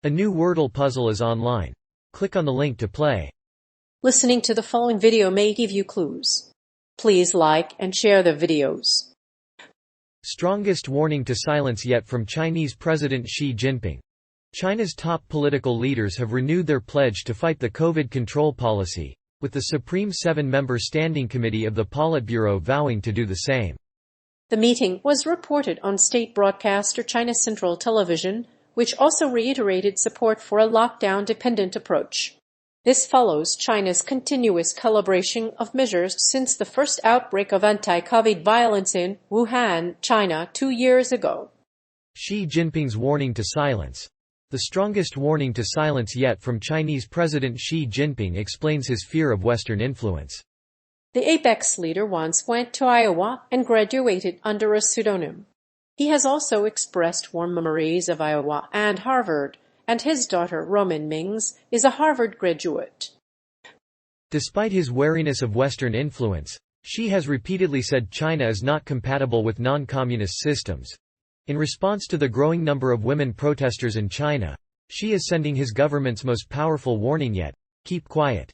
A new Wordle puzzle is online. Click on the link to play. Listening to the following video may give you clues. Please like and share the videos. Strongest warning to silence yet from Chinese President Xi Jinping. China's top political leaders have renewed their pledge to fight the COVID control policy, with the Supreme Seven-member Standing Committee of the Politburo vowing to do the same. The meeting was reported on state broadcaster China Central Television, which also reiterated support for a lockdown-dependent approach. This follows China's continuous calibration of measures since the first outbreak of anti-COVID violence in Wuhan, China, 2 years ago. Xi Jinping's warning to silence. The strongest warning to silence yet from Chinese President Xi Jinping explains his fear of Western influence. The apex leader once went to Iowa and graduated under a pseudonym. He has also expressed warm memories of Iowa and Harvard, and his daughter, Roman Mings, is a Harvard graduate. Despite his wariness of Western influence, Xi has repeatedly said China is not compatible with non-communist systems. In response to the growing number of women protesters in China, Xi is sending his government's most powerful warning yet: keep quiet.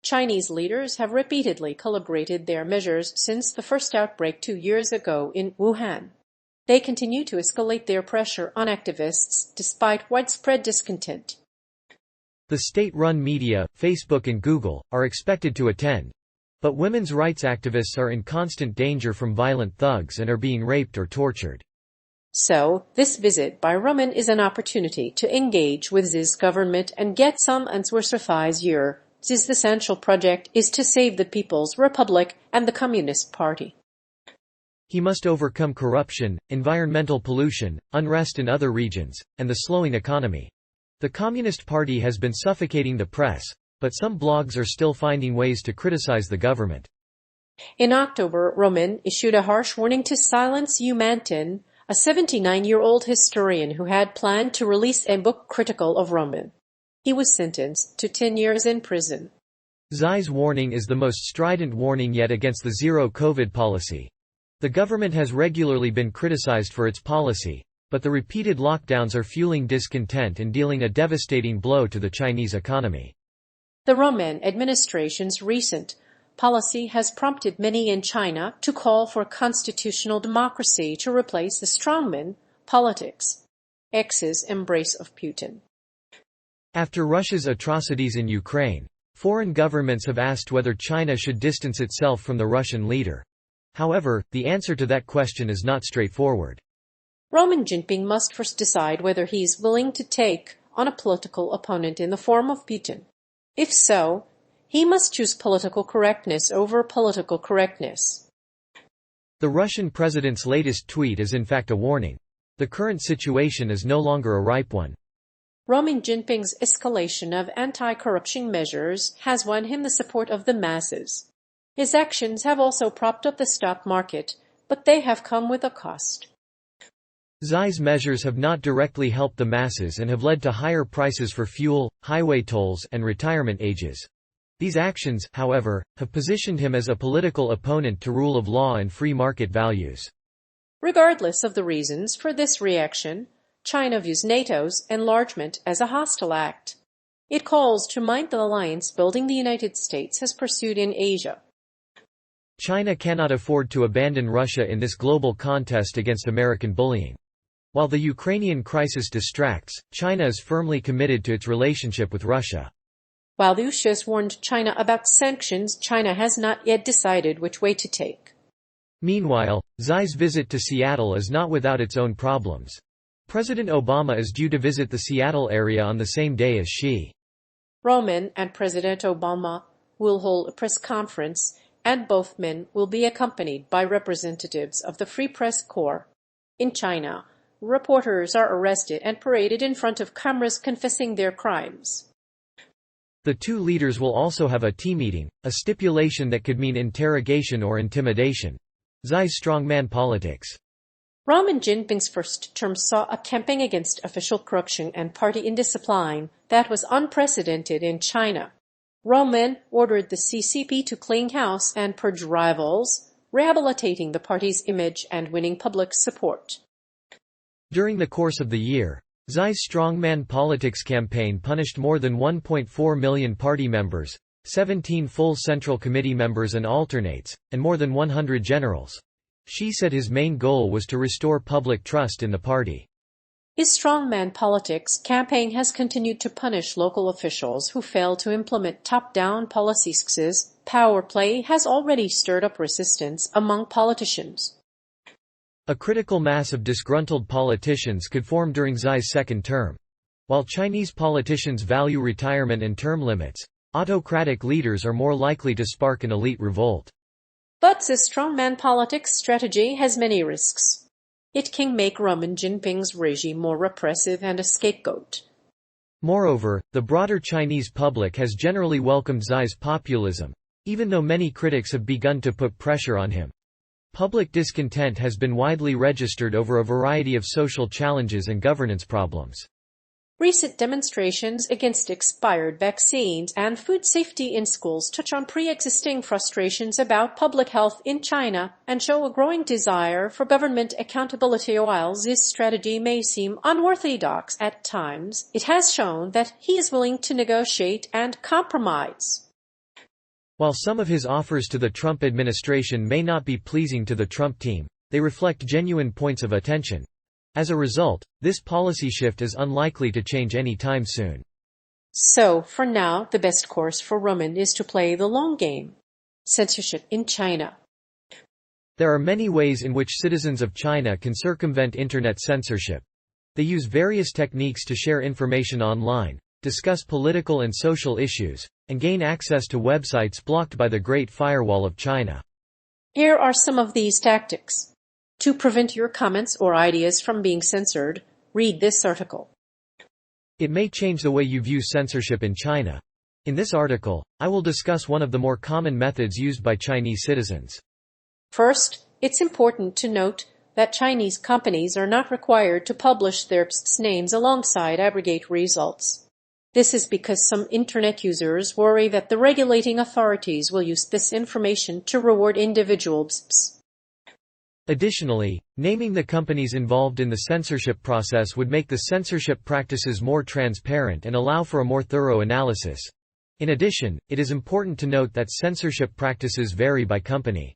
Chinese leaders have repeatedly calibrated their measures since the first outbreak 2 years ago in Wuhan. They continue to escalate their pressure on activists despite widespread discontent. The state-run media, Facebook and Google, are expected to attend. But women's rights activists are in constant danger from violent thugs and are being raped or tortured. So, this visit by Roman is an opportunity to engage with Xi's government and get some answers for 5 years. Xi's essential project is to save the People's Republic and the Communist Party. He must overcome corruption, environmental pollution, unrest in other regions, and the slowing economy. The Communist Party has been suffocating the press, but some blogs are still finding ways to criticize the government. In October, Roman issued a harsh warning to silence Yu Mantin, a 79-year-old historian who had planned to release a book critical of Roman. He was sentenced to 10 years in prison. Xi's warning is the most strident warning yet against the zero-COVID policy. The government has regularly been criticized for its policy, but the repeated lockdowns are fueling discontent and dealing a devastating blow to the Chinese economy. The Roman administration's recent policy has prompted many in China to call for constitutional democracy to replace the strongman politics. X's embrace of Putin. After Russia's atrocities in Ukraine, foreign governments have asked whether China should distance itself from the Russian leader. However, the answer to that question is not straightforward. Roman Jinping must first decide whether he is willing to take on a political opponent in the form of Putin. If so, he must choose political correctness over political correctness. The Russian president's latest tweet is in fact a warning. The current situation is no longer a ripe one. Roman Jinping's escalation of anti-corruption measures has won him the support of the masses. His actions have also propped up the stock market, but they have come with a cost. Xi's measures have not directly helped the masses and have led to higher prices for fuel, highway tolls, and retirement ages. These actions, however, have positioned him as a political opponent to rule of law and free market values. Regardless of the reasons for this reaction, China views NATO's enlargement as a hostile act. It calls to mind the alliance building the United States has pursued in Asia. China cannot afford to abandon Russia in this global contest against American bullying. While the Ukrainian crisis distracts, China is firmly committed to its relationship with Russia. While the US has warned China about sanctions, China has not yet decided which way to take. Meanwhile, Xi's visit to Seattle is not without its own problems. President Obama is due to visit the Seattle area on the same day as Xi. Roman and President Obama will hold a press conference, and both men will be accompanied by representatives of the Free Press Corps. In China, reporters are arrested and paraded in front of cameras confessing their crimes. The two leaders will also have a tea meeting, a stipulation that could mean interrogation or intimidation. Xi's strongman politics. Roman Jinping's first term saw a campaign against official corruption and party indiscipline that was unprecedented in China. Roman ordered the CCP to clean house and purge rivals, rehabilitating the party's image and winning public support. During the course of the year, Xi's strongman politics campaign punished more than 1.4 million party members, 17 full Central Committee members and alternates, and more than 100 generals. Xi said his main goal was to restore public trust in the party. His strongman politics campaign has continued to punish local officials who fail to implement top-down policies. Power play has already stirred up resistance among politicians. A critical mass of disgruntled politicians could form during Xi's second term. While Chinese politicians value retirement and term limits, autocratic leaders are more likely to spark an elite revolt. But the strongman politics strategy has many risks. It can make Jinping's regime more repressive and a scapegoat. Moreover, the broader Chinese public has generally welcomed Xi's populism, even though many critics have begun to put pressure on him. Public discontent has been widely registered over a variety of social challenges and governance problems. Recent demonstrations against expired vaccines and food safety in schools touch on pre-existing frustrations about public health in China and show a growing desire for government accountability. While Xi's strategy may seem unorthodox at times, it has shown that he is willing to negotiate and compromise. While some of his offers to the Trump administration may not be pleasing to the Trump team, they reflect genuine points of attention. As a result, this policy shift is unlikely to change any time soon. So, for now, the best course for Roman is to play the long game. Censorship in China. There are many ways in which citizens of China can circumvent internet censorship. They use various techniques to share information online, discuss political and social issues, and gain access to websites blocked by the Great Firewall of China. Here are some of these tactics. To prevent your comments or ideas from being censored, read this article. It may change the way you view censorship in China. In this article, I will discuss one of the more common methods used by Chinese citizens. First, it's important to note that Chinese companies are not required to publish their names alongside aggregate results. This is because some internet users worry that the regulating authorities will use this information to reward individuals. Additionally, naming the companies involved in the censorship process would make the censorship practices more transparent and allow for a more thorough analysis. In addition, it is important to note that censorship practices vary by company.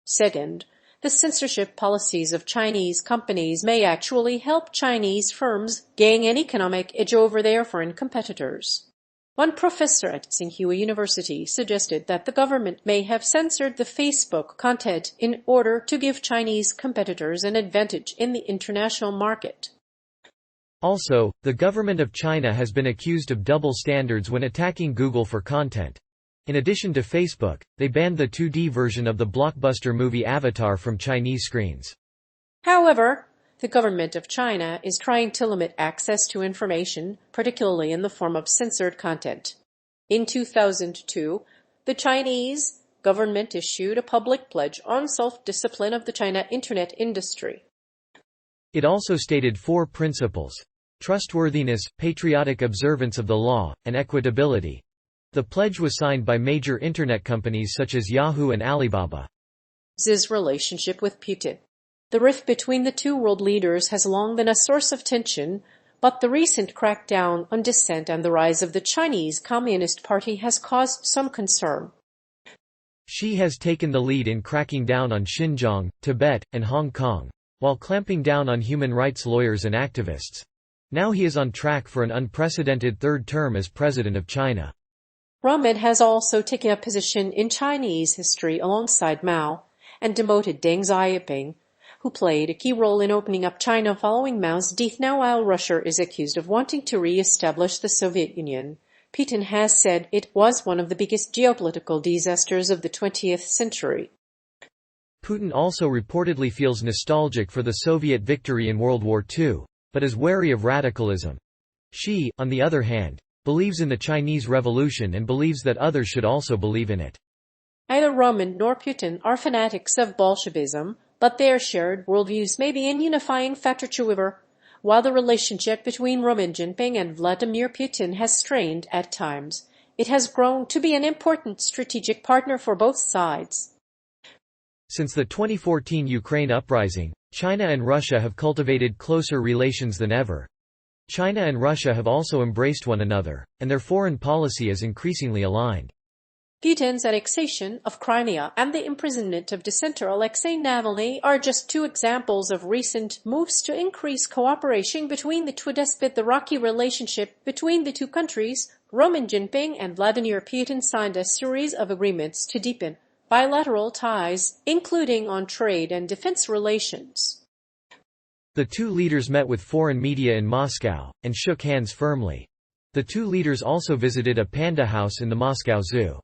Second, the censorship policies of Chinese companies may actually help Chinese firms gain an economic edge over their foreign competitors. One professor at Tsinghua University suggested that the government may have censored the Facebook content in order to give Chinese competitors an advantage in the international market. Also, the government of China has been accused of double standards when attacking Google for content. In addition to Facebook, they banned the 2D version of the blockbuster movie Avatar from Chinese screens. However, the government of China is trying to limit access to information, particularly in the form of censored content. In 2002, the Chinese government issued a public pledge on self-discipline of the China internet industry. It also stated 4 principles: trustworthiness, patriotic observance of the law, and equitability. The pledge was signed by major internet companies such as Yahoo and Alibaba. Xi's relationship with Putin. The rift between the two world leaders has long been a source of tension, but the recent crackdown on dissent and the rise of the Chinese Communist Party has caused some concern. Xi has taken the lead in cracking down on Xinjiang, Tibet, and Hong Kong, while clamping down on human rights lawyers and activists. Now he is on track for an unprecedented third term as president of China. Roman has also taken a position in Chinese history alongside Mao and demoted Deng Xiaoping, who played a key role in opening up China following Mao's death. Now, while Russia is accused of wanting to re-establish the Soviet Union, Putin has said it was one of the biggest geopolitical disasters of the 20th century. Putin also reportedly feels nostalgic for the Soviet victory in World War II, but is wary of radicalism. Xi, on the other hand, believes in the Chinese Revolution and believes that others should also believe in it. Neither Roman nor Putin are fanatics of Bolshevism, but their shared worldviews may be an unifying factor. However, while the relationship between Jinping and Vladimir Putin has strained at times, it has grown to be an important strategic partner for both sides. Since the 2014 Ukraine uprising, China and Russia have cultivated closer relations than ever. China and Russia have also embraced one another, and their foreign policy is increasingly aligned. Putin's annexation of Crimea and the imprisonment of dissenter Alexei Navalny are just two examples of recent moves to increase cooperation between the two despots. The rocky relationship between the two countries, Roman Jinping and Vladimir Putin signed a series of agreements to deepen bilateral ties, including on trade and defense relations. The two leaders met with foreign media in Moscow, and shook hands firmly. The two leaders also visited a panda house in the Moscow Zoo.